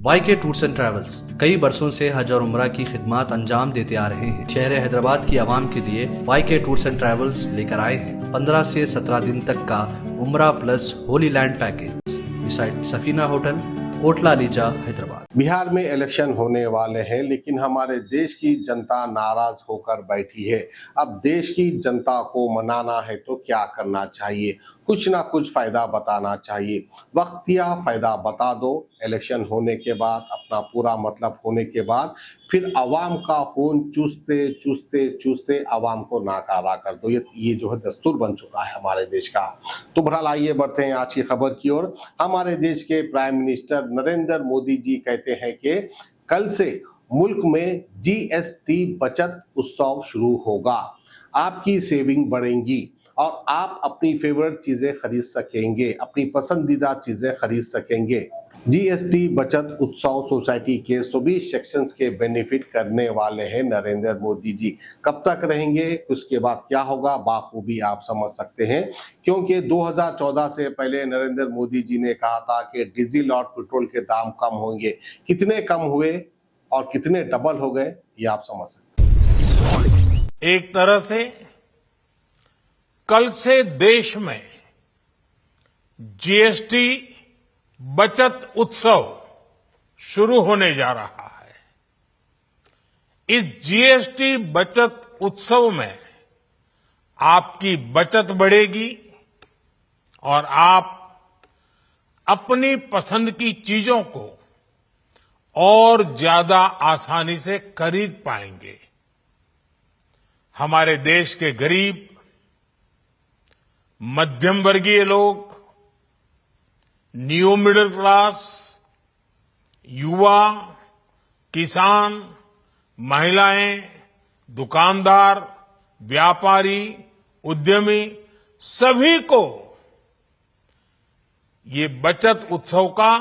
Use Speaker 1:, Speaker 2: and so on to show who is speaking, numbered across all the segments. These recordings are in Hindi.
Speaker 1: YK टूर्स एंड ट्रैवल्स कई बरसों से हज और उम्रा की खिदमत अंजाम देते आ रहे हैं। शहर हैदराबाद की आवाम के लिए YK टूर्स एंड ट्रैवल्स लेकर आए हैं 15 से 17 दिन तक का उम्रा plus Holi land package beside Safina hotel, Kotla Lisa, Hyderabad.
Speaker 2: Bihar में इलेक्शन होने वाले हैं, लेकिन हमारे देश की जनता नाराज होकर बैठी है। अब देश की जनता को मनाना है तो क्या करना चाहिए? कुछ ना कुछ फायदा बताना चाहिए। वक्तिया फायदा बता दो, इलेक्शन होने के बाद अपना पूरा मतलब होने के बाद फिर आवाम का खून चूसते चूसते चूसते आवाम को नाकारा कर दो। ये जो है दस्तूर बन चुका है हमारे देश का। तो बहरहाल आइए बढ़ते हैं आज की खबर की ओर। हमारे देश के प्राइम मिनिस्टर नरेंद्र मोदी जी कहते हैं कि कल से मुल्क में GST बचत उत्सव शुरू होगा। आपकी सेविंग बढ़ेंगी और आप अपनी फेवरेट चीजें खरीद सकेंगे, अपनी पसंदीदा चीजें खरीद सकेंगे। GST बचत उत्सव सोसाइटी के सभी सेक्शंस के बेनिफिट करने वाले हैं नरेंद्र मोदी जी। कब तक रहेंगे, उसके बाद क्या होगा, बाखूबी आप समझ सकते हैं, क्योंकि 2014 से पहले नरेंद्र मोदी जी ने कहा था कि डीजल और पेट्रोल के दाम कम होंगे। कितने कम हुए और कितने डबल हो गए, ये आप समझ सकते हैं।
Speaker 3: एक तरह से कल से देश में GST बचत उत्सव शुरू होने जा रहा है। इस GST बचत उत्सव में आपकी बचत बढ़ेगी और आप अपनी पसंद की चीजों को और ज्यादा आसानी से खरीद पाएंगे। हमारे देश के गरीब, मध्यम वर्गीय लोग, न्यू मिडिल क्लास, युवा, किसान, महिलाएं, दुकानदार, व्यापारी, उद्यमी, सभी को ये बचत उत्सव का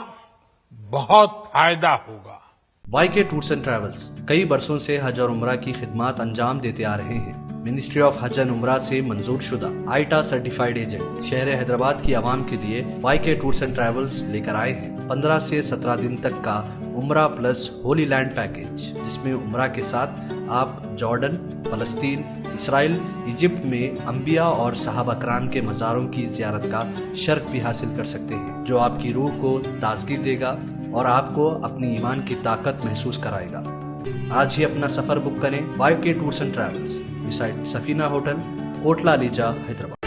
Speaker 3: बहुत फायदा होगा।
Speaker 1: YK टूर्स एंड ट्रैवल्स कई बरसों से हज और उम्रा की खिदमत अंजाम देते आ रहे हैं। मिनिस्ट्री ऑफ हज एंड उम्रा से मंजूर शुदा आईटा सर्टिफाइड एजेंट शहर हैदराबाद की आवाम के लिए YK टूर्स एंड ट्रैवल्स लेकर आए हैं 15 से 17 दिन तक का उम्रा प्लस होली लैंड पैकेज, जिसमें उम्रा के साथ आप जॉर्डन, फलस्तीन, इसराइल, इजिप्ट में अंबिया और सहाबा कराम के मज़ारों की ज़ियारत का शर्फ भी हासिल कर सकते हैं, जो आपकी रूह को ताजगी देगा और आपको अपनी ईमान की ताकत महसूस कराएगा। आज ही अपना सफर बुक करें YK tours and travels beside Safina hotel, Kotla Lisa, Hyderabad.